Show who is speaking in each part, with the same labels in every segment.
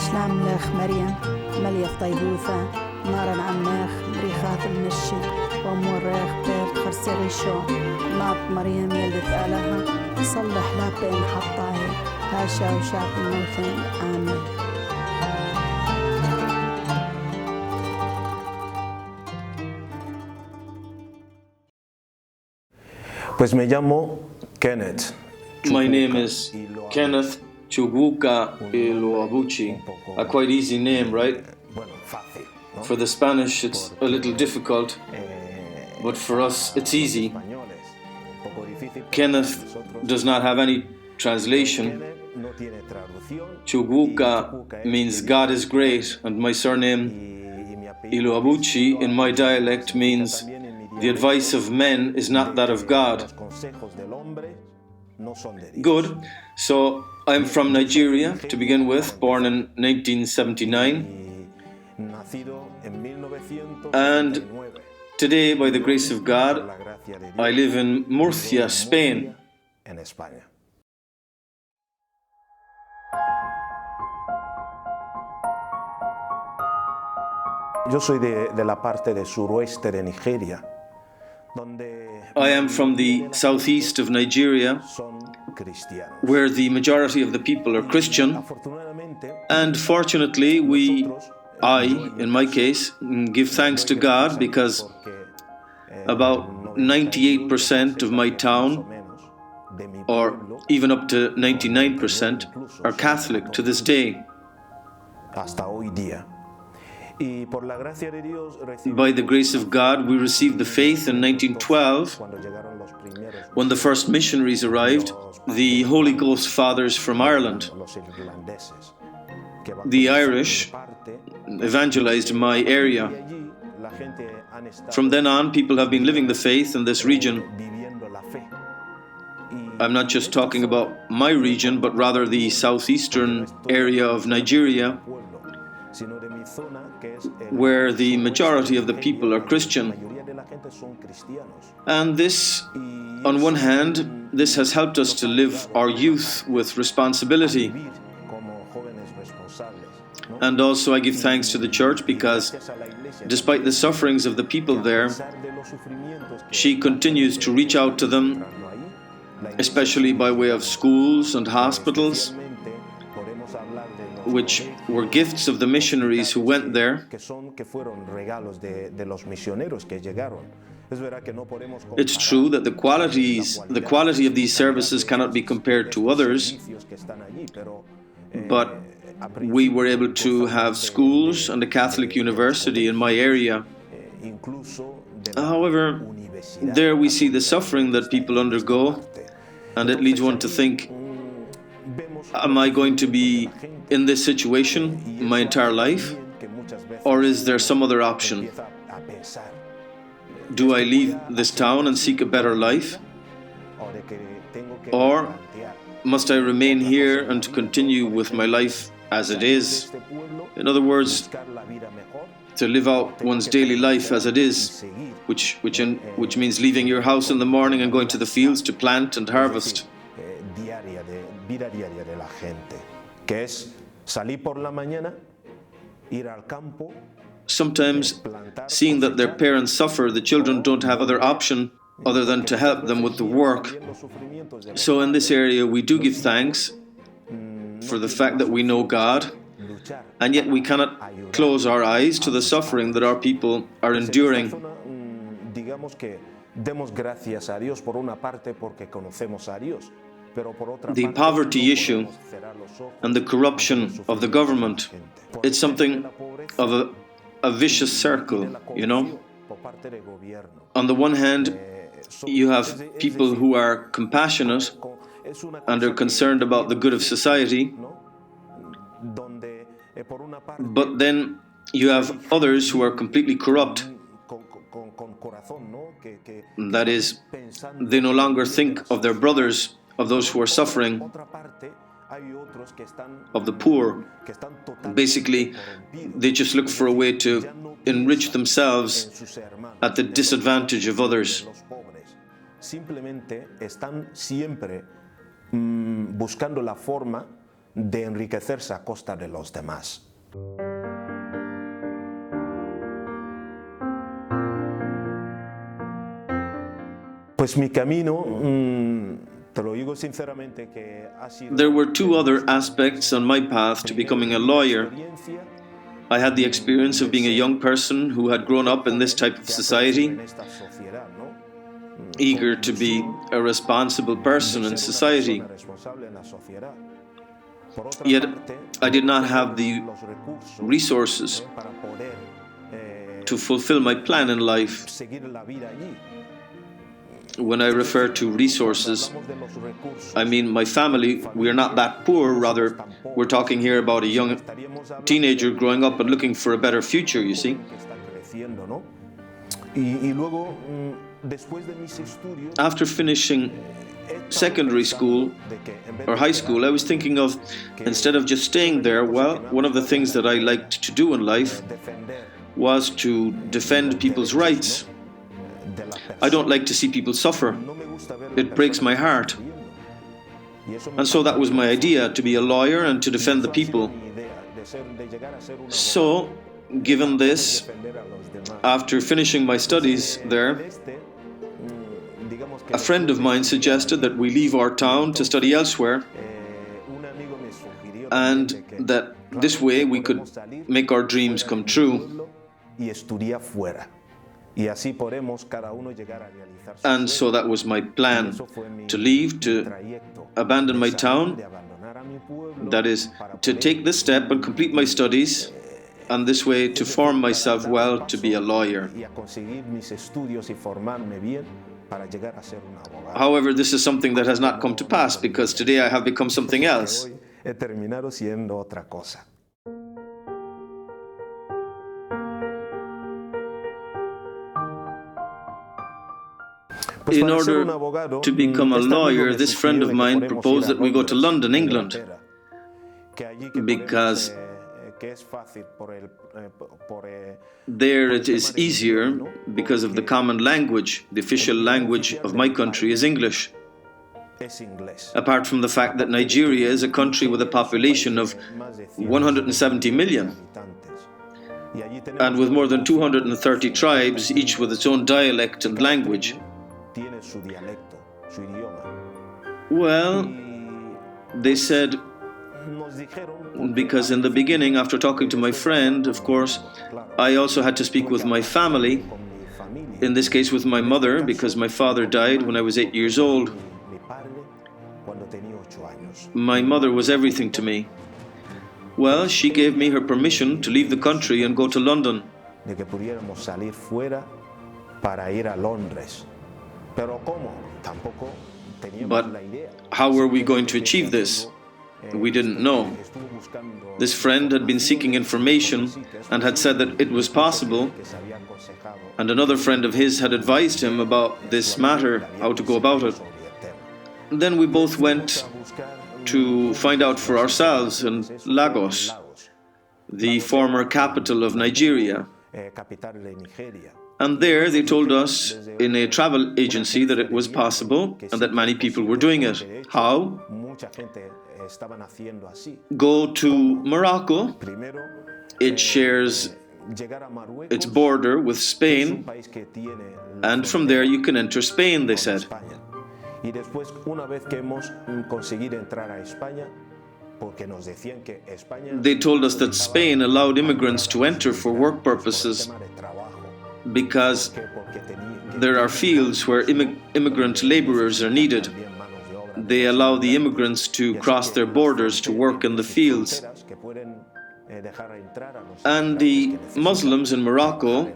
Speaker 1: شلام لخ مريم مليف طيبوثة نارا عماخ مريخات المشي وموريخ بيت خرسري شو ناط مريم يلدت آلها صلح لابين حطاهي هاشا وشاق الموثين آمين.
Speaker 2: Pues me llamo Kenneth.
Speaker 3: My name is Kenneth Chukwuka lloabuchi. A quite easy name, right? For the Spanish it's a little difficult, but for us it's easy. Kenneth does not have any translation. Chukwuka means God is great, and my surname lloabuchi in my dialect means the advice of men is not that of God. Good. So I'm from Nigeria to begin with, born in 1979. And today, by the grace of God, I live in Murcia, Spain.
Speaker 2: Yo soy de la parte de suroeste de Nigeria.
Speaker 3: I am from the southeast of Nigeria, where the majority of the people are Christian, and fortunately in my case, give thanks to God because about 98% of my town, or even up to 99%, are Catholic to this day. By the grace of God, we received the faith in 1912 when the first missionaries arrived, the Holy Ghost Fathers from Ireland. The Irish evangelized in my area. From then on, people have been living the faith in this region. I'm not just talking about my region, but rather the southeastern area of Nigeria, where the majority of the people are Christian. And this, on one hand, this has helped us to live our youth with responsibility. And also I give thanks to the church because despite the sufferings of the people there, she continues to reach out to them, especially by way of schools and hospitals, which were gifts of the missionaries who went there. It's true that the quality of these services cannot be compared to others, but we were able to have schools and a Catholic university in my area. However, there we see the suffering that people undergo, and it leads one to think, am I going to be in this situation my entire life? Or is there some other option? Do I leave this town and seek a better life? Or must I remain here and continue with my life as it is? In other words, to live out one's daily life as it is, which means leaving your house in the morning and going to the fields to plant and harvest. Sometimes, seeing that their parents suffer, the children don't have other option other than to help them with the work. So in this area we do give thanks for the fact that we know God, and yet we cannot close our eyes to the suffering that our people are enduring. The poverty issue and the corruption of the government, it's something of a vicious circle, you know. On the one hand, you have people who are compassionate and are concerned about the good of society, but then you have others who are completely corrupt. That is, they no longer think of their brothers, of those who are suffering, of the poor. Basically, they just look for a way to enrich themselves at the disadvantage of others.
Speaker 2: de enriquecerse a costa de los demás. Pues mi camino, te lo digo sinceramente, que ha sido...
Speaker 3: There were two other aspects on my path to becoming a lawyer. I had the experience of being a young person who had grown up in this type of society, eager to be a responsible person in society. Yet I did not have the resources to fulfill my plan in life. When I refer to resources, I mean my family. We are not that poor, rather we're talking here about a young teenager growing up and looking for a better future, you see. After finishing secondary school or high school, I was thinking of, instead of just staying there, well, one of the things that I liked to do in life was to defend people's rights. I don't like to see people suffer. It breaks my heart. And so that was my idea, to be a lawyer and to defend the people. So, given this, after finishing my studies there, a friend of mine suggested that we leave our town to study elsewhere, and that this way we could make our dreams come true. And so that was my plan, to leave, to abandon my town, that is, to take this step and complete my studies, and this way to form myself well to be a lawyer. However, this is something that has not come to pass, because today I have become something else. In order to become a lawyer, this friend of mine proposed that we go to London, England, because there it is easier because of the common language. The official language of my country is English. Apart from the fact that Nigeria is a country with a population of 170 million, and with more than 230 tribes, each with its own dialect and language. Well, they said, because in the beginning, after talking to my friend, of course, I also had to speak with my family, in this case with my mother, because my father died when I was 8 years old. My mother was everything to me. Well, she gave me her permission to leave the country and go to London. But how were we going to achieve this? We didn't know. This friend had been seeking information and had said that it was possible, and another friend of his had advised him about this matter, how to go about it. Then we both went to find out for ourselves in Lagos, the former capital of Nigeria. And there they told us in a travel agency that it was possible and that many people were doing it. How? Go to Morocco. It shares its border with Spain, and from there you can enter Spain, they said. They told us that Spain allowed immigrants to enter for work purposes because there are fields where immigrant laborers are needed. They allow the immigrants to cross their borders to work in the fields. And the Muslims in Morocco,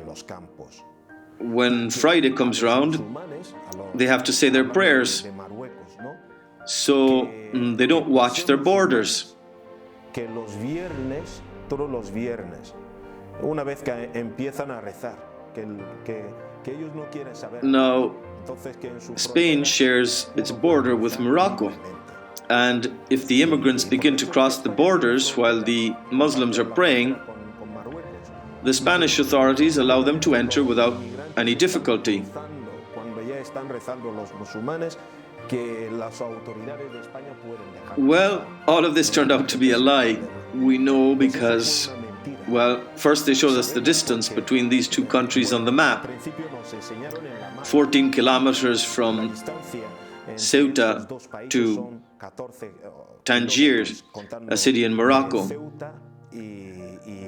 Speaker 3: when Friday comes round, they have to say their prayers. So they don't watch their borders. Now, Spain shares its border with Morocco, and if the immigrants begin to cross the borders while the Muslims are praying, the Spanish authorities allow them to enter without any difficulty. Well, all of this turned out to be a lie. We know because, well, first they showed us the distance between these two countries on the map. 14 kilometers from Ceuta to Tangier, a city in Morocco.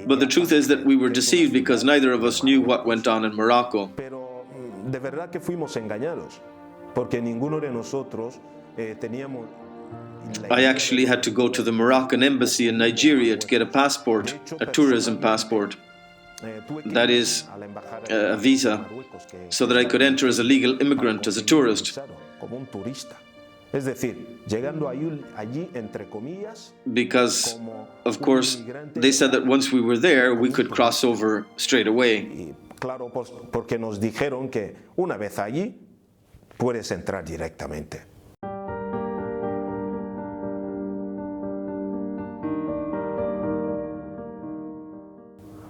Speaker 3: But the truth is that we were deceived because neither of us knew what went on in Morocco. I actually had to go to the Moroccan embassy in Nigeria to get a passport, a tourism passport. That is, a visa, so that I could enter as a legal immigrant, as a tourist. Because, of course, they said that once we were there, we could cross over straight away.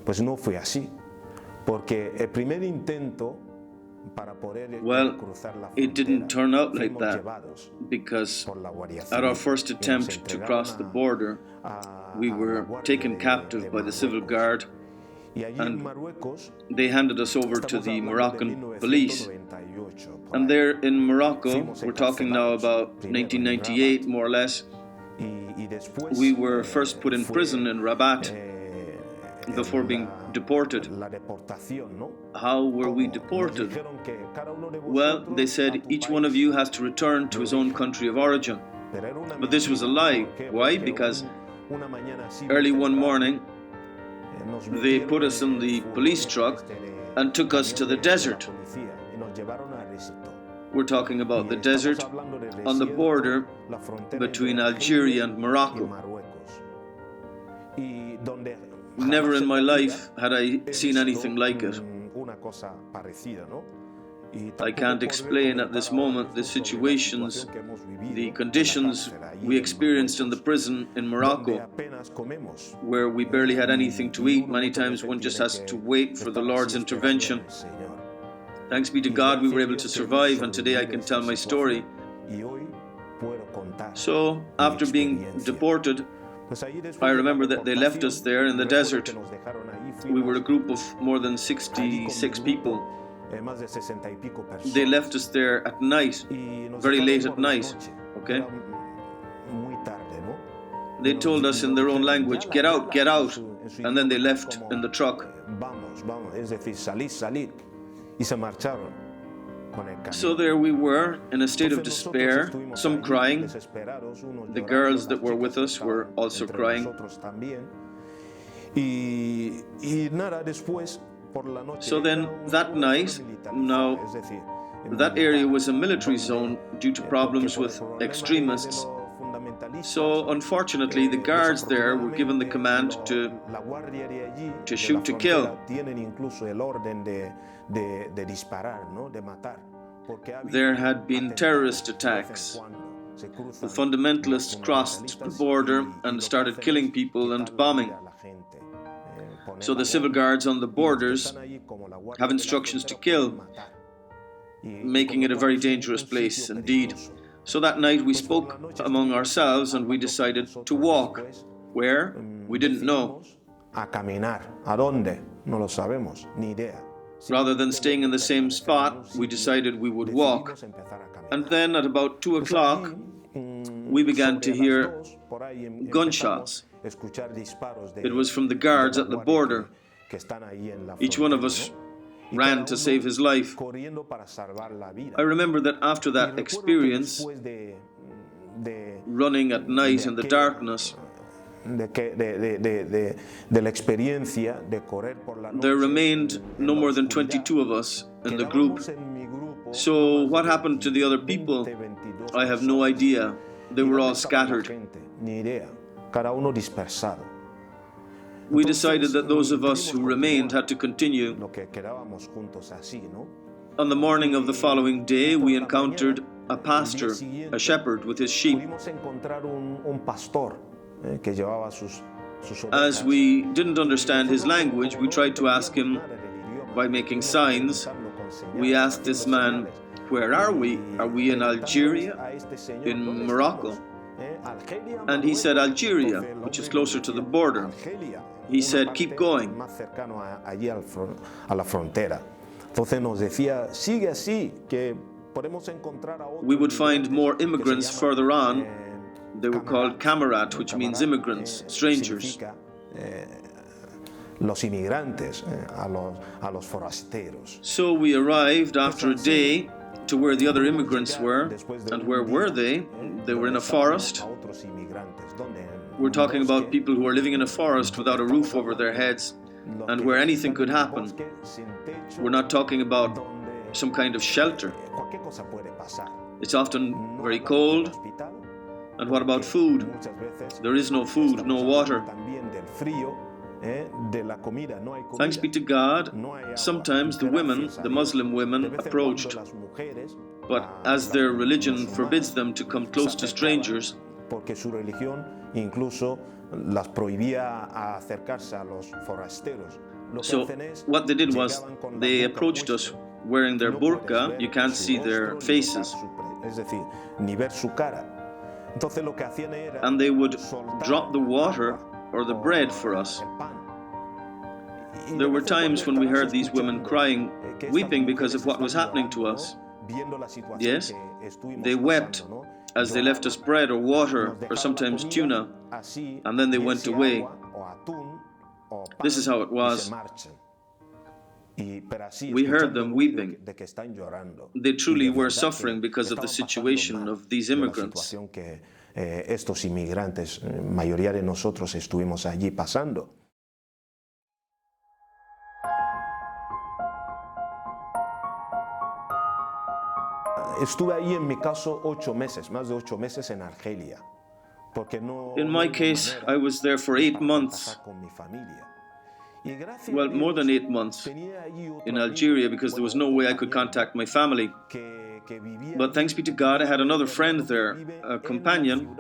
Speaker 2: Pues no fue así, porque el primer intento para poder cruzar la frontera,
Speaker 3: it didn't turn out like that, because at our first attempt to cross the border, we were taken captive by the civil guard, and they handed us over to the Moroccan police. And there in Morocco, we're talking now about 1998 more or less, we were first put in prison in Rabat before being deported. How were we deported? Well, they said each one of you has to return to his own country of origin. But this was a lie. Why? Because early one morning, they put us in the police truck and took us to the desert. We're talking about the desert on the border between Algeria and Morocco. Never in my life had I seen anything like it. I can't explain at this moment the situations, the conditions we experienced in the prison in Morocco, where we barely had anything to eat. Many times one just has to wait for the Lord's intervention. Thanks be to God we were able to survive, and today I can tell my story. So, after being deported, I remember that they left us there in the desert. We were a group of more than 66 people. They left us there at night, very late at night, okay? They told us in their own language, get out, and then they left in the truck. So there we were, in a state of despair, some crying. The girls that were with us were also crying. So then, that night, now, that area was a military zone due to problems with extremists. So, unfortunately, the guards there were given the command to shoot to kill. There had been terrorist attacks. The fundamentalists crossed the border and started killing people and bombing. So the civil guards on the borders have instructions to kill, making it a very dangerous place indeed. So that night we spoke among ourselves and we decided to walk. Where? We didn't know. Rather than staying in the same spot, we decided we would walk. And then at about 2 o'clock, we began to hear gunshots. It was from the guards at the border. Each one of us ran to save his life. I remember that after that experience, running at night in the darkness, there remained no more than 22 of us in the group. So what happened to the other people? I have no idea. They were all scattered. We decided that those of us who remained had to continue. On the morning of the following day, we encountered a pastor, a shepherd with his sheep. As we didn't understand his language, we tried to ask him by making signs. We asked this man where are we? Are we in Algeria? In Morocco? And he said, Algeria, which is closer to the border. He said, keep going. We would find more immigrants further on. They were called camarades, which means immigrants, strangers. So we arrived after a day to where the other immigrants were. And where were they? They were in a forest. We're talking about people who are living in a forest without a roof over their heads and where anything could happen. We're not talking about some kind of shelter. It's often very cold. And what about food? There is no food, no water. Thanks be to God, sometimes the women, the Muslim women, approached. But as their religion forbids them to come close to strangers, so what they did was they approached us wearing their burqa. You can't see their faces. And they would drop the water or the bread for us. There were times when we heard these women crying, weeping because of what was happening to us. Yes, they wept as they left us bread or water or sometimes tuna, and then they went away. This is how it was. We heard them weeping. They truly were suffering because of the situation of these immigrants.
Speaker 2: Estos inmigrantes, mayoría de nosotros estuvimos allí pasando. Estuve ahí en mi caso 8 meses, más de 8 meses en Argelia.
Speaker 3: In my case, I was there for 8 months. Well, more than 8 months in Algeria because there was no way I could contact my family. But thanks be to God, I had another friend there, a companion,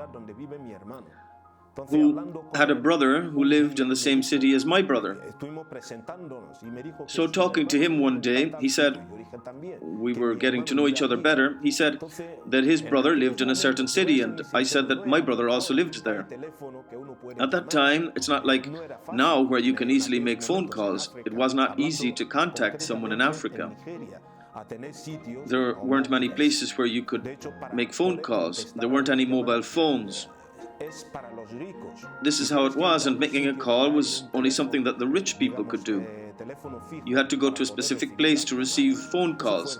Speaker 3: who had a brother who lived in the same city as my brother. So talking to him one day, he said, we were getting to know each other better, he said that his brother lived in a certain city, and I said that my brother also lived there. At that time, it's not like now where you can easily make phone calls. It was not easy to contact someone in Africa. There weren't many places where you could make phone calls. There weren't any mobile phones. This is how it was, and making a call was only something that the rich people could do. You had to go to a specific place to receive phone calls.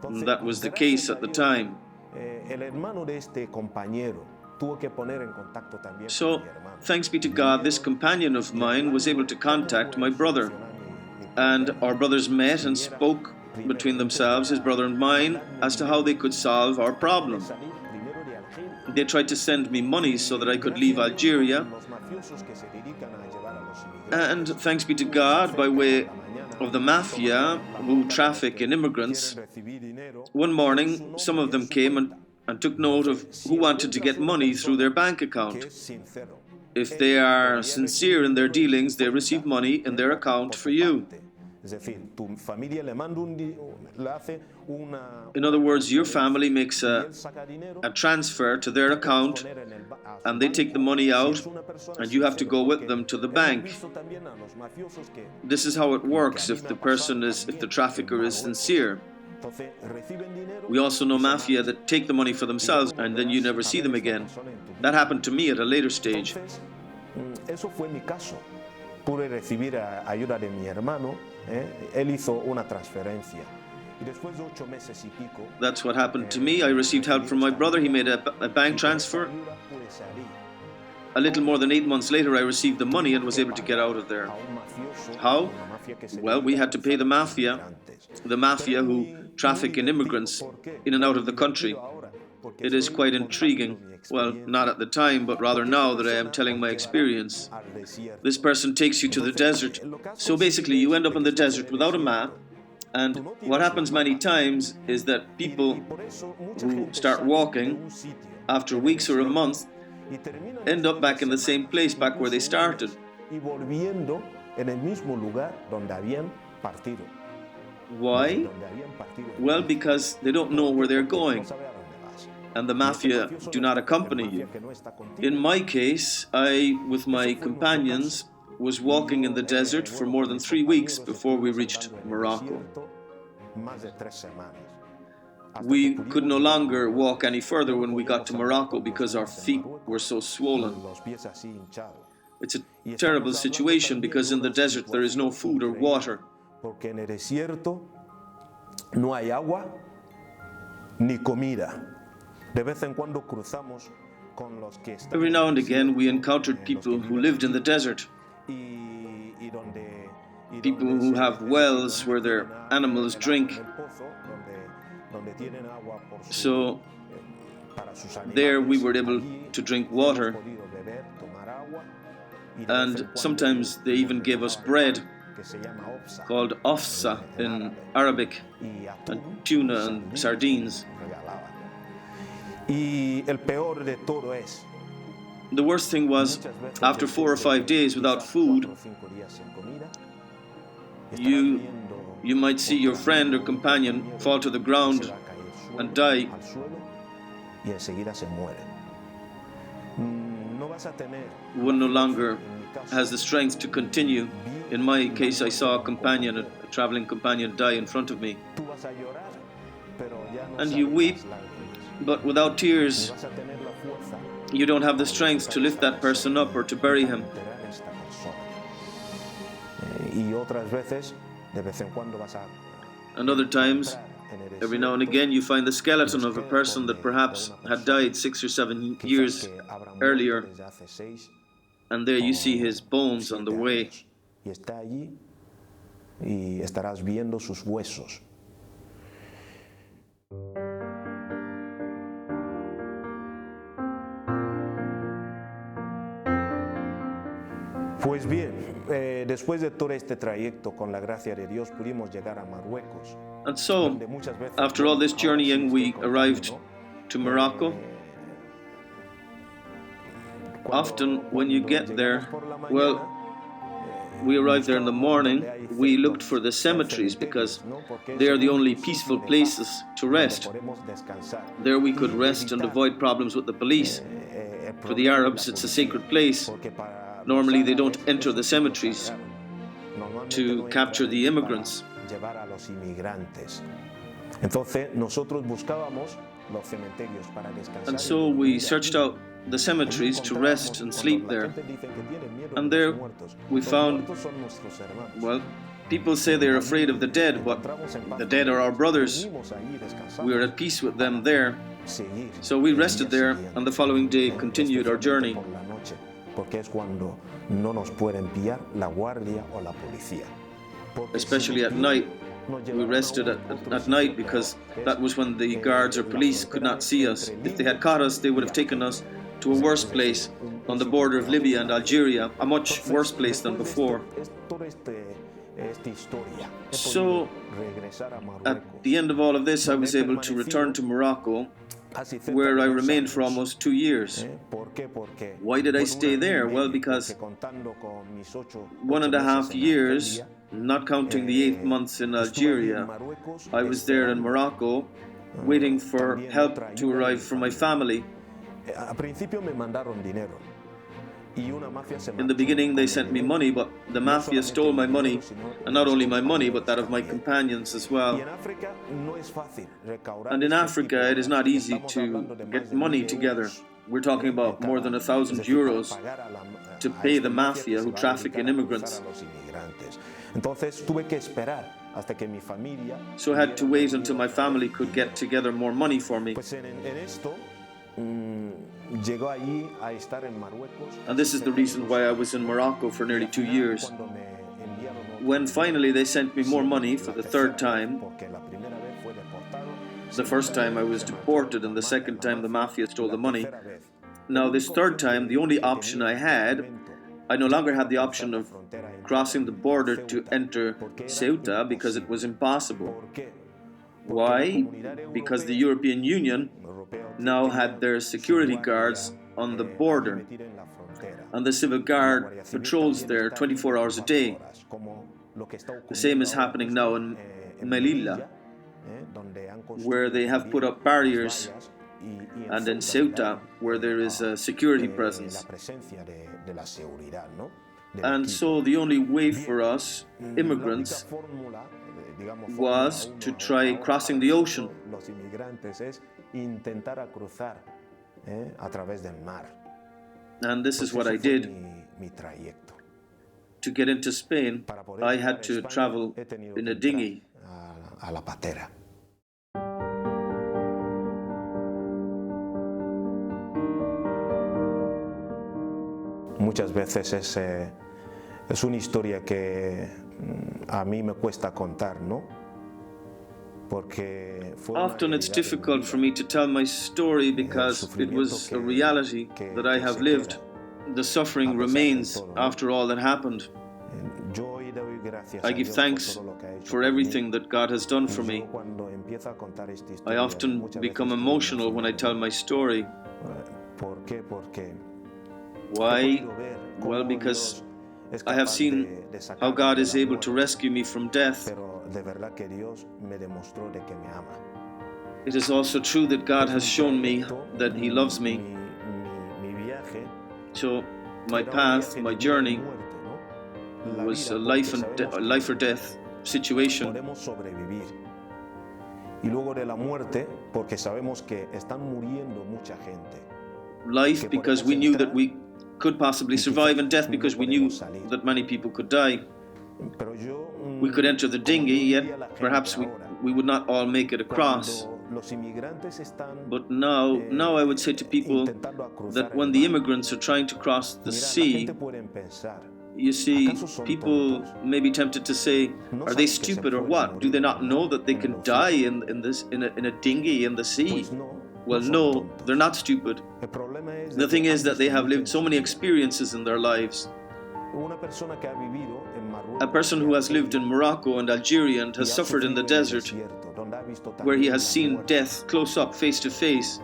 Speaker 3: And that was the case at the time. So, thanks be to God, this companion of mine was able to contact my brother. And our brothers met and spoke between themselves, his brother and mine, as to how they could solve our problem. They tried to send me money so that I could leave Algeria. And thanks be to God, by way of the mafia who traffic in immigrants, one morning some of them came and took note of who wanted to get money through their bank account. If they are sincere in their dealings, they receive money in their account for you. In other words, your family makes a transfer to their account and they take the money out and you have to go with them to the bank. This is how it works if the trafficker is sincere. We also know mafia that take the money for themselves and then you never see them again. That happened to me at a later stage.
Speaker 2: Pude recibir ayuda de mi hermano, él hizo una transferencia.
Speaker 3: That's what happened to me. I received help from my brother. He made a bank transfer. A little more than 8 months later, I received the money and was able to get out of there. How? Well, we had to pay the mafia who traffic in immigrants in and out of the country. It is quite intriguing. Well, not at the time, but rather now that I am telling my experience. This person takes you to the desert. So basically, you end up in the desert without a map. And what happens many times is that people who start walking after weeks or a month end up back in the same place, back where they started. Why? Well, because they don't know where they're going, and the mafia do not accompany you. In my case, I, with my companions, was walking in the desert for more than 3 weeks before we reached Morocco. We could no longer walk any further when we got to Morocco because our feet were so swollen. It's a terrible situation because in the desert there is no food or water.
Speaker 2: No hay agua ni comida. De vez en cuando cruzamos con los que están.
Speaker 3: Every now and again we encountered people who lived in the desert. People who have wells where their animals drink. So there we were able to drink water, and sometimes they even gave us bread called ofsa in Arabic, and tuna and sardines. The worst thing was, after 4 or 5 days without food, you might see your friend or companion fall to the ground and die. One no longer has the strength to continue. In my case, I saw a traveling companion, die in front of me. And you weep, but without tears, you don't have the strength to lift that person up or to bury him. And other times, every now and again, you find the skeleton of a person that perhaps had died 6 or 7 years earlier, and there you see his bones on the way.
Speaker 2: Pues bien, después de todo este trayecto, con la gracia de Dios, pudimos llegar a Marruecos.
Speaker 3: And so, after all this journeying, we arrived to Morocco. Often, when you get there, well, we arrived there in the morning. We looked for the cemeteries because they are the only peaceful places to rest. There we could rest and avoid problems with the police. For the Arabs, it's a sacred place. Normally, they don't enter the cemeteries to capture the immigrants. And so we searched out the cemeteries to rest and sleep there. And there we found, well, people say they're afraid of the dead, but the dead are our brothers. We are at peace with them there. So we rested there, and the following day continued our journey. Especially at night. We rested at night because that was when the guards or police could not see us. If they had caught us, they would have taken us to a worse place on the border of Libya and Algeria, a much worse place than before. So, at the end of all of this, I was able to return to Morocco, where I remained for almost 2 years. Why did I stay there? Well, because 1.5 years, not counting the 8 months in Algeria, I was there in Morocco, waiting for help to arrive from my family. In the beginning, they sent me money, but the mafia stole my money, and not only my money, but that of my companions as well. And in Africa, it is not easy to get money together. We're talking about more than 1,000 euros to pay the mafia who traffic in immigrants. So I had to wait until my family could get together more money for me. And this is the reason why I was in Morocco for nearly 2 years. When finally they sent me more money for the third time, the first time I was deported and the second time the mafia stole the money. Now this third time, the only option I had, I no longer had the option of crossing the border to enter Ceuta because it was impossible. Why? Because the European Union now had their security guards on the border, and the civil guard patrols there 24 hours a day. The same is happening now in Melilla, where they have put up barriers, and in Ceuta, where there is a security presence. And so the only way for us, immigrants, was to try crossing the ocean. And this is what I did. To get into Spain, I had to travel in a dinghy.
Speaker 2: Muchas veces es una historia que a mí me cuesta contar, ¿no?
Speaker 3: Often it's difficult for me to tell my story because it was a reality that I have lived. The suffering remains after all that happened. I give thanks for everything that God has done for me. I often become emotional when I tell my story. Why? Well, because I have seen how God is able to rescue me from death. It is also true that God has shown me that He loves me. So my path, my journey, was a life or death situation. Life because we knew that we could possibly survive, and death because we knew that many people could die. We could enter the dinghy, yet perhaps we would not all make it across. But now I would say to people that when the immigrants are trying to cross the sea, you see, people may be tempted to say, are they stupid or what? Do they not know that they can die in a dinghy in the sea? Well, no, they're not stupid. The thing is that they have lived so many experiences in their lives. A person who has lived in Morocco and Algeria and has suffered in the desert, where he has seen death close up, face to face,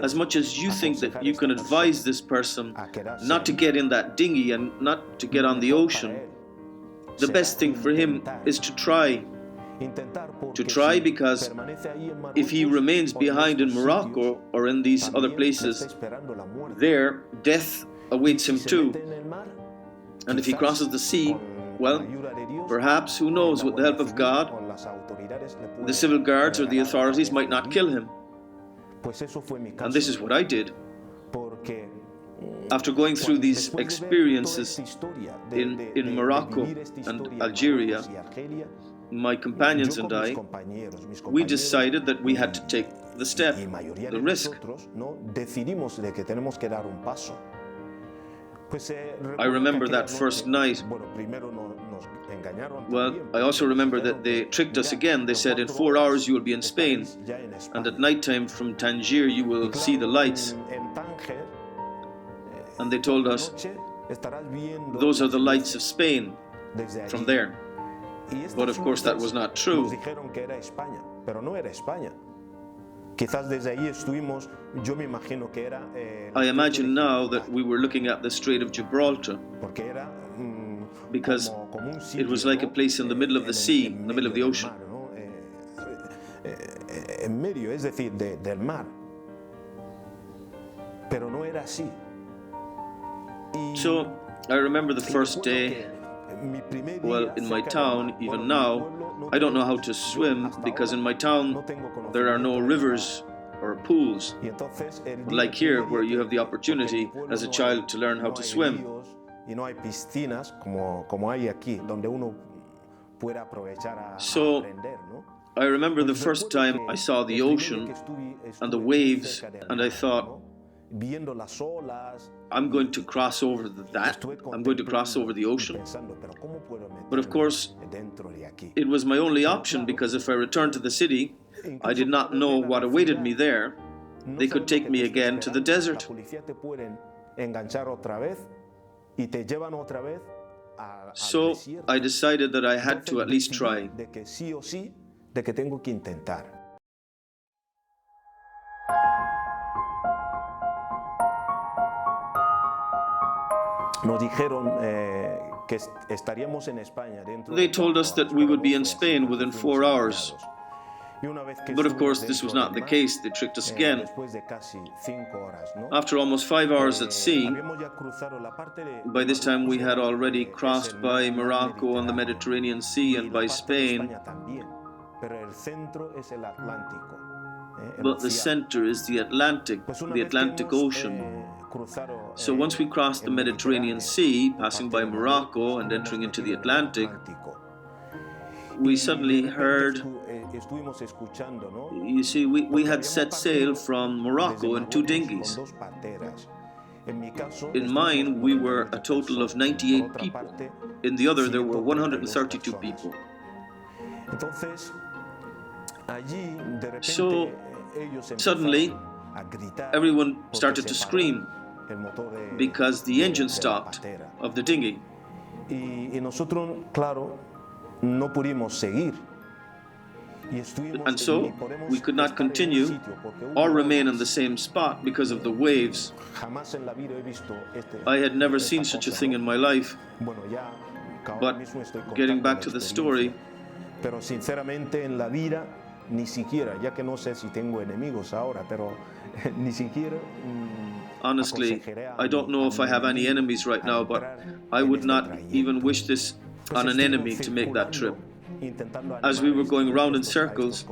Speaker 3: as much as you think that you can advise this person not to get in that dinghy and not to get on the ocean, the best thing for him is to try. To try, because if he remains behind in Morocco or in these other places, there death awaits him too. And if he crosses the sea, well, perhaps, who knows, with the help of God, the civil guards or the authorities might not kill him. And this is what I did. After going through these experiences in Morocco and Algeria, my companions and I, we decided that we had to take the step, the risk. I remember that first night. Well, I also remember that they tricked us again. They said, in 4 hours you will be in Spain, and at night time from Tangier you will see the lights. And they told us, those are the lights of Spain from there. But of course that was not true. I imagine now that we were looking at the Strait of Gibraltar, because it was like a place in the middle of the sea, in the middle of the ocean. So I remember the first day. Well, in my town, even now, I don't know how to swim, because in my town there are no rivers or pools, like here, where you have the opportunity as a child to learn how to swim. So I remember the first time I saw the ocean and the waves, and I thought, I'm going to cross over that. I'm going to cross over the ocean. But of course, it was my only option, because if I returned to the city, I did not know what awaited me there. They could take me again to the desert. So I decided that I had to at least try.
Speaker 2: Nos dijeron
Speaker 3: They told us that we would be in Spain within 4 hours. But of course, this was not the case. They tricked us again. After almost 5 hours at sea, by this time we had already crossed by Morocco on the Mediterranean Sea and by Spain. But the center is the Atlantic Ocean. So once we crossed the Mediterranean Sea, passing by Morocco and entering into the Atlantic, we suddenly heard, you see, we had set sail from Morocco in 2 dinghies. In mine, we were a total of 98 people. In the other, there were 132 people. So suddenly, everyone started to scream because the engine stopped of the dinghy. And so we could not continue or remain on the same spot because of the waves. I had never seen such a thing in my life. But getting back to the story, honestly, I don't know if I have any enemies right now, but I would not even wish this on an enemy to make that trip. As we were going round in circles,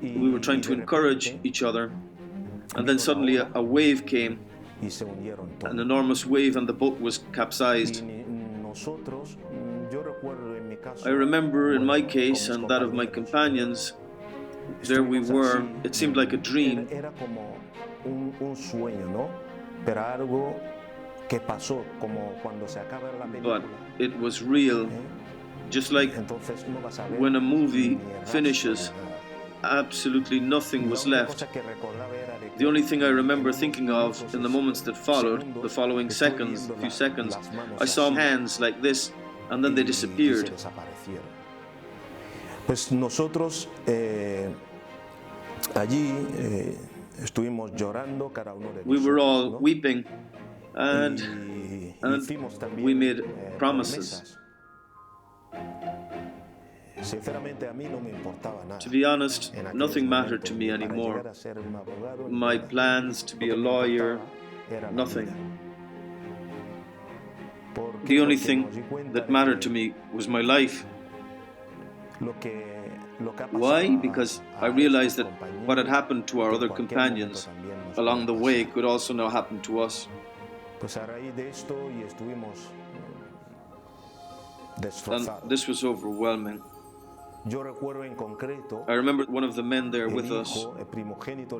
Speaker 3: we were trying to encourage each other, and then suddenly a wave came, an enormous wave, and the boat was capsized. I remember in my case and that of my companions, there we were, it seemed like a dream. But it was real, just like when a movie finishes, absolutely nothing was left. The only thing I remember thinking of in the moments that followed, the following seconds, a few seconds, I saw hands like this, and then they disappeared.
Speaker 2: Pues nosotros allí estuvimos llorando cada uno de nosotros.
Speaker 3: We were all weeping, and we made promises. To be honest, nothing mattered to me anymore. My plans to be a lawyer, nothing. The only thing that mattered to me was my life. Why? Because I realized that what had happened to our other companions along the way could also now happen to us. And this was overwhelming. I remember one of the men there with us.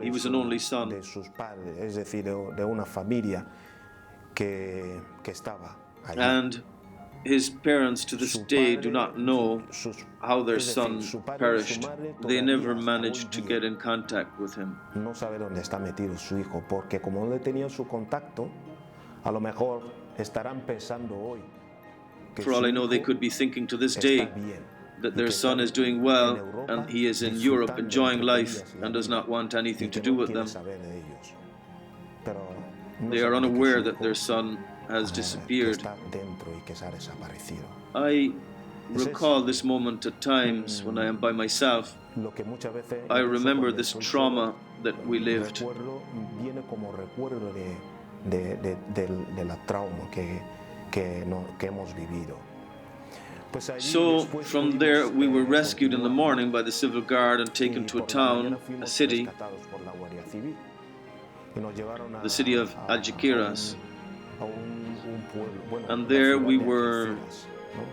Speaker 3: He was an only son. And his parents to this day do not know how their son perished. They never managed to get in contact with him. For all I know, they could be thinking to this day that their son is doing well and he is in Europe enjoying life and does not want anything to do with them. They are unaware that their son has disappeared. I recall this moment at times when I am by myself. I remember this trauma that we lived. So from there we were rescued in the morning by the civil guard and taken to a town, a city, the city of Algeciras. And there we were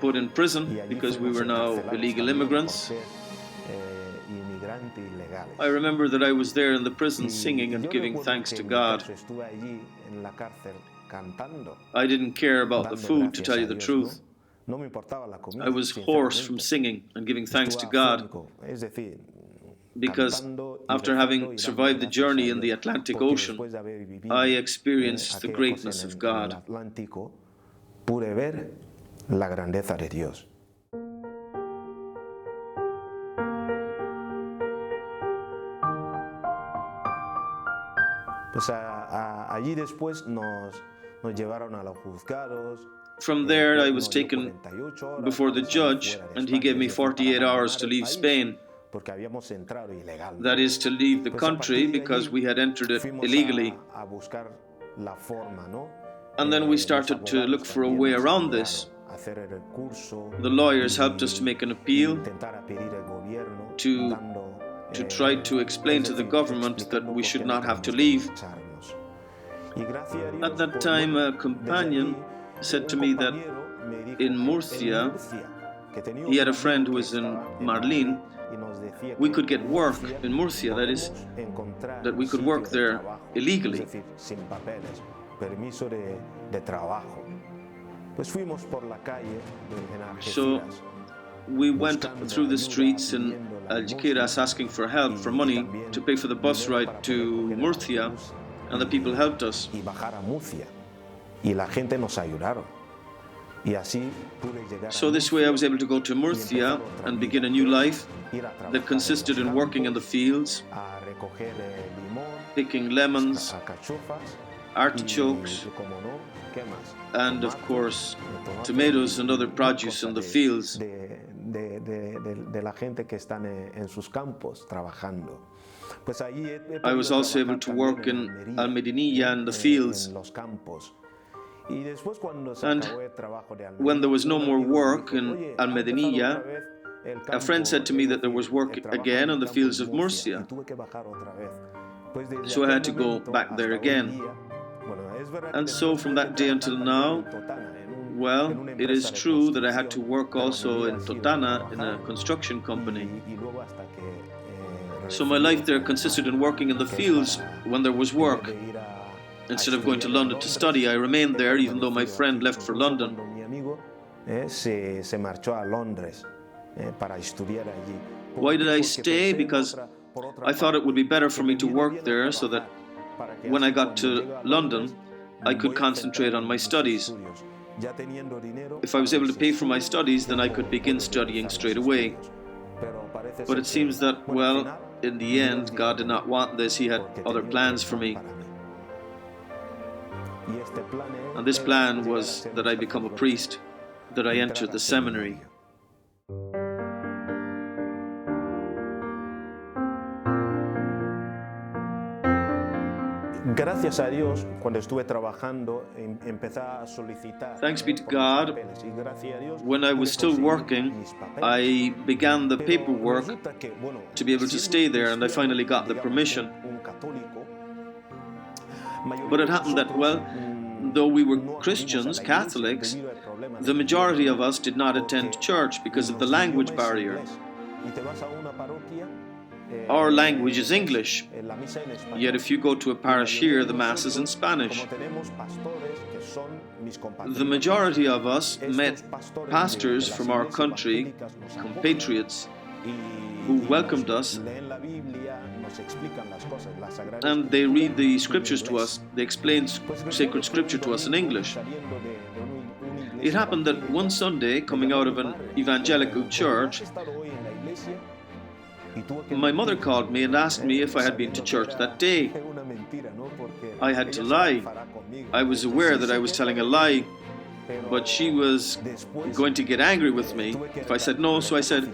Speaker 3: put in prison because we were now illegal immigrants. I remember that I was there in the prison singing and giving thanks to God. I didn't care about the food, to tell you the truth. I was hoarse from singing and giving thanks to God, because after having survived the journey in the Atlantic Ocean, I experienced the greatness of God. From there, I was taken before the judge, and he gave me 48 hours to leave Spain. That is, to leave the country because we had entered it illegally. And then we started to look for a way around this. The lawyers helped us to make an appeal to try to explain to the government that we should not have to leave. At that time, a companion said to me that in Murcia, he had a friend who was in Marlin, we could get work in Murcia, that is, that we could work there illegally. So we went through the streets in Algeciras asking for help, for money, to pay for the bus ride to Murcia, and the people helped us. So this way I was able to go to Murcia and begin a new life that consisted in working in the fields, picking lemons, artichokes, and of course tomatoes and other produce in the fields. I was also able to work in Almedinilla in the fields. And when there was no more work in Almedinilla, a friend said to me that there was work again in the fields of Murcia. So I had to go back there again. And so from that day until now, well, it is true that I had to work also in Totana in a construction company. So my life there consisted in working in the fields when there was work. Instead of going to London to study, I remained there even though my friend left for London. Why did I stay? Because I thought it would be better for me to work there so that when I got to London, I could concentrate on my studies. If I was able to pay for my studies, then I could begin studying straight away. But it seems that, well, in the end, God did not want this. He had other plans for me. And this plan was that I become a priest, that I enter the seminary. Thanks be to God, when I was still working, I began the paperwork to be able to stay there, and I finally got the permission. But it happened that, well, though we were Christians, Catholics, the majority of us did not attend church because of the language barrier. Our language is English, yet if you go to a parish here, the Mass is in Spanish. The majority of us met pastors from our country, compatriots, who welcomed us, and they read the scriptures to us, they explain sacred scripture to us in English. It happened that one Sunday, coming out of an evangelical church, my mother called me and asked me if I had been to church that day. I had to lie. I was aware that I was telling a lie, but she was going to get angry with me if I said no, so I said,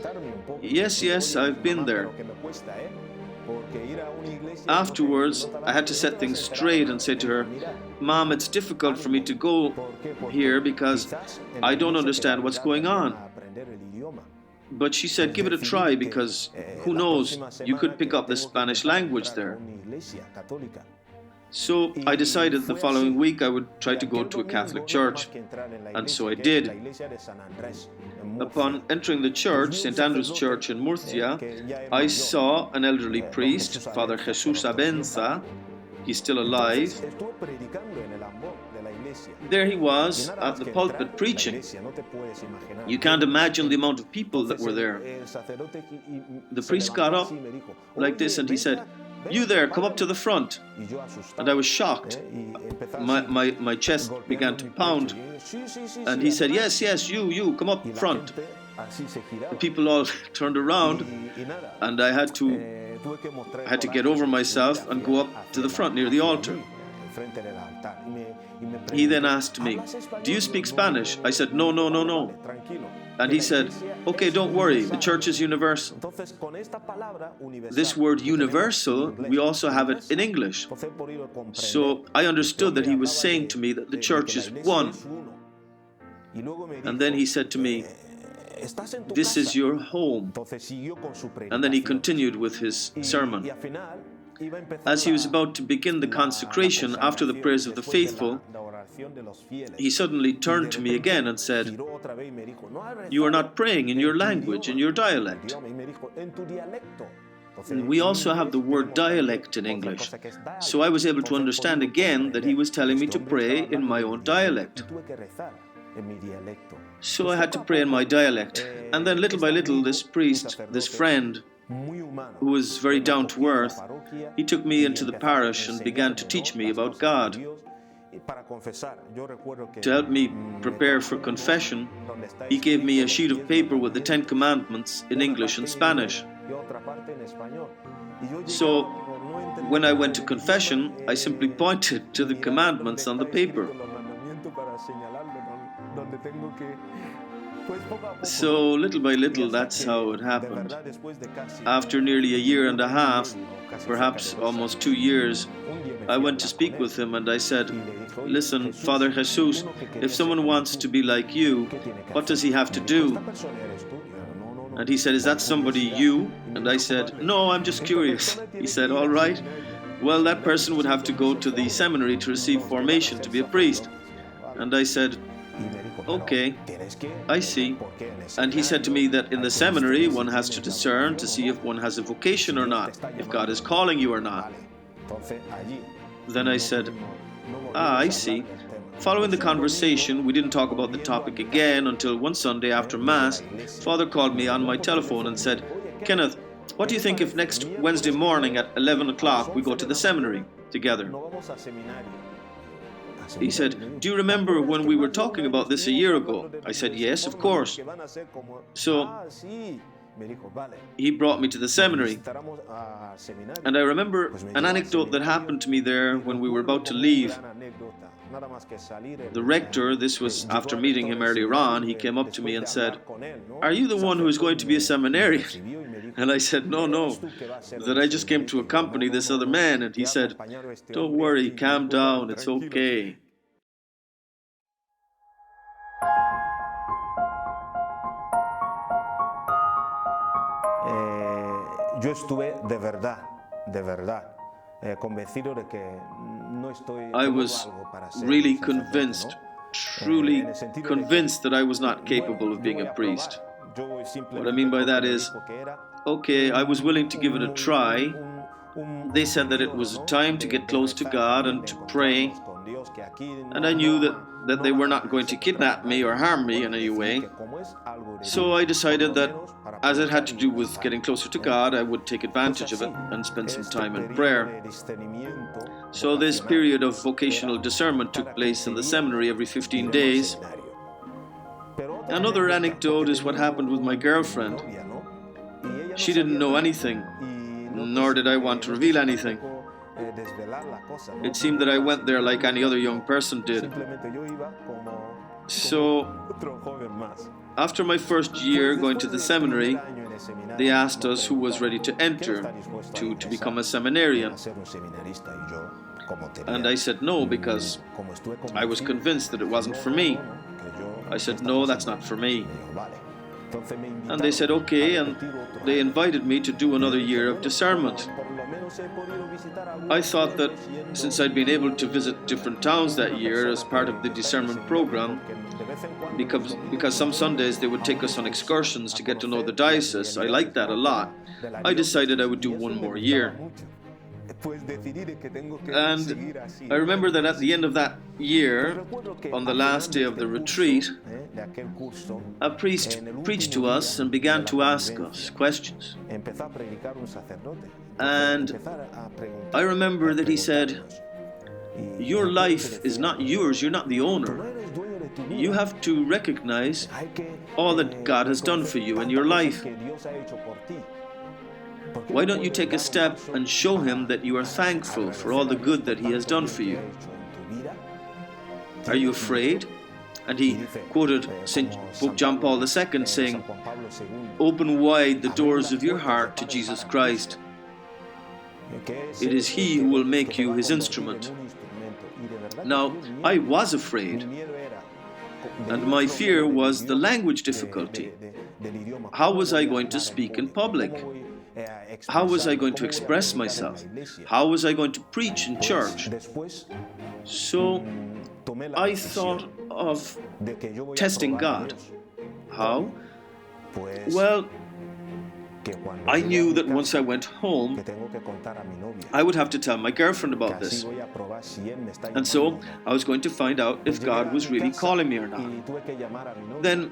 Speaker 3: yes, I've been there. Afterwards, I had to set things straight and say to her, Mom, it's difficult for me to go here because I don't understand what's going on. But she said, give it a try because who knows, you could pick up the Spanish language there. So I decided the following week I would try to go to a Catholic church, and so I did. Upon entering the church, St. Andrew's Church in Murcia, I saw an elderly priest, Father Jesus Abenza. He's still alive. There he was at the pulpit preaching. You can't imagine the amount of people that were there. The priest got up like this and he said, you there, come up to the front. And I was shocked. My chest began to pound. And he said, yes, you, come up front. The people all turned around and I had to get over myself and go up to the front near the altar. He then asked me, "Do you speak Spanish?" I said, "No, no, no, no." And he said, "Okay, don't worry, the church is universal." This word universal, we also have it in English. So I understood that he was saying to me that the church is one. And then he said to me, "This is your home." And then he continued with his sermon. As he was about to begin the consecration after the prayers of the faithful, he suddenly turned to me again and said, "You are not praying in your language, in your dialect." We also have the word dialect in English, so I was able to understand again that he was telling me to pray in my own dialect. So I had to pray in my dialect, and then little by little this priest, this friend, who was very down to earth, he took me into the parish and began to teach me about God. To help me prepare for confession, he gave me a sheet of paper with the 10 Commandments in English and Spanish. So when I went to confession, I simply pointed to the commandments on the paper. So little by little, that's how it happened. After nearly a year and a half, perhaps almost 2 years, I went to speak with him and I said, "Listen, Father Jesus, if someone wants to be like you, what does he have to do?" And he said, "Is that somebody you?" And I said, "No, I'm just curious." He said, "All right. Well, that person would have to go to the seminary to receive formation to be a priest." And I said, "Okay, I see." And he said to me that in the seminary one has to discern to see if one has a vocation or not, if God is calling you or not. Then I said, "I see." Following the conversation, we didn't talk about the topic again until one Sunday after Mass, Father called me on my telephone and said, "Kenneth, what do you think if next Wednesday morning at 11 o'clock we go to the seminary together?" He said, "Do you remember when we were talking about this a year ago?" I said, "Yes, of course." So he brought me to the seminary. And I remember an anecdote that happened to me there when we were about to leave. The rector, this was after meeting him earlier on, he came up to me and said, "Are you the one who is going to be a seminarian?" And I said, No, that I just came to accompany this other man. And he said, "Don't worry, calm down, it's okay."
Speaker 2: Yo estuve de verdad, convencido de que no estoy.
Speaker 3: I was really convinced, truly convinced that I was not capable of being a priest. What I mean by that is, okay, I was willing to give it a try. They said that it was a time to get close to God and to pray, and I knew that they were not going to kidnap me or harm me in any way. So I decided that as it had to do with getting closer to God, I would take advantage of it and spend some time in prayer. So this period of vocational discernment took place in the seminary every 15 days. Another anecdote is what happened with my girlfriend. She didn't know anything, nor did I want to reveal anything. It seemed that I went there like any other young person did. So, after my first year going to the seminary, they asked us who was ready to enter, to become a seminarian. And I said no, because I was convinced that it wasn't for me. I said, "No, that's not for me." And they said, "Okay," and they invited me to do another year of discernment. I thought that since I'd been able to visit different towns that year as part of the discernment program, because some Sundays they would take us on excursions to get to know the diocese, I liked that a lot. I decided I would do one more year. And I remember that at the end of that year, on the last day of the retreat, a priest preached to us and began to ask us questions. And I remember that he said, "Your life is not yours, you're not the owner. You have to recognize all that God has done for you in your life. Why don't you take a step and show him that you are thankful for all the good that he has done for you? Are you afraid? And he quoted St. Pope John Paul II saying, "Open wide the doors of your heart to Jesus Christ. It is he who will make you his instrument." Now, I was afraid, and my fear was the language difficulty. How was I going to speak in public? How was I going to express myself? How was I going to preach in church? So I thought of testing God. How? Well, I knew that once I went home, I would have to tell my girlfriend about this. And so I was going to find out if God was really calling me or not. Then,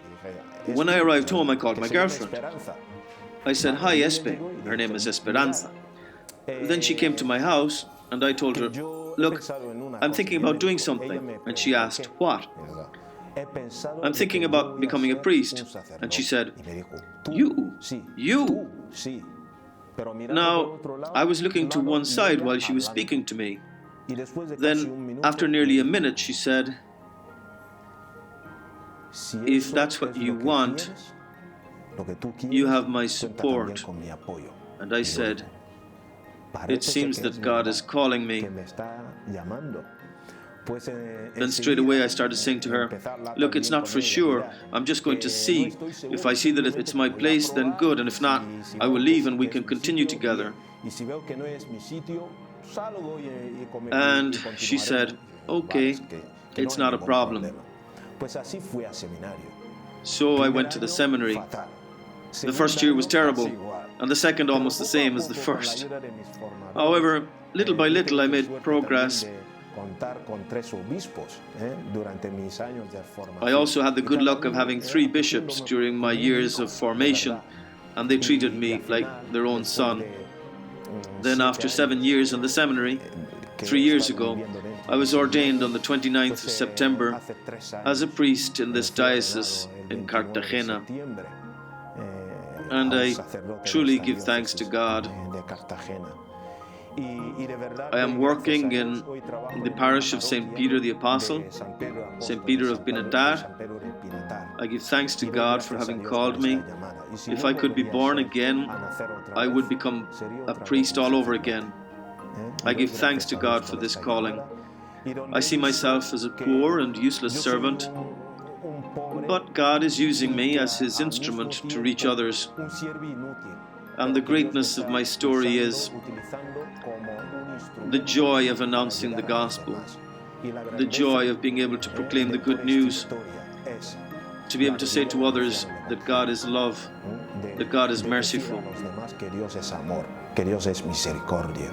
Speaker 3: when I arrived home, I called my girlfriend. I said, "Hi, Espe." Her name is Esperanza. Then she came to my house, and I told her, "Look, I'm thinking about doing something." And she asked, "What?" "I'm thinking about becoming a priest." And she said, You? Now, I was looking to one side while she was speaking to me. Then, after nearly a minute, she said, "If that's what you want, you have my support." And I said, "It seems that God is calling me." Then straight away I started saying to her, "Look, it's not for sure. I'm just going to see. If I see that it's my place, then good. And if not, I will leave and we can continue together." And she said, "Okay, it's not a problem." So I went to the seminary. The first year was terrible, and the second almost the same as the first. However, little by little I made progress. I also had the good luck of having 3 bishops during my years of formation, and they treated me like their own son. Then after 7 years in the seminary, 3 years ago, I was ordained on the 29th of September as a priest in this diocese in Cartagena. And I truly give thanks to God. I am working in the parish of St. Peter the Apostle, St. Peter of Pinatar. I give thanks to God for having called me. If I could be born again, I would become a priest all over again. I give thanks to God for this calling. I see myself as a poor and useless servant, but God is using me as His instrument to reach others. And the greatness of my story is the joy of announcing the gospel, the joy of being able to proclaim the good news, to be able to say to others that God is love, that God is merciful.
Speaker 2: Que Dios es amor, que Dios es misericordia.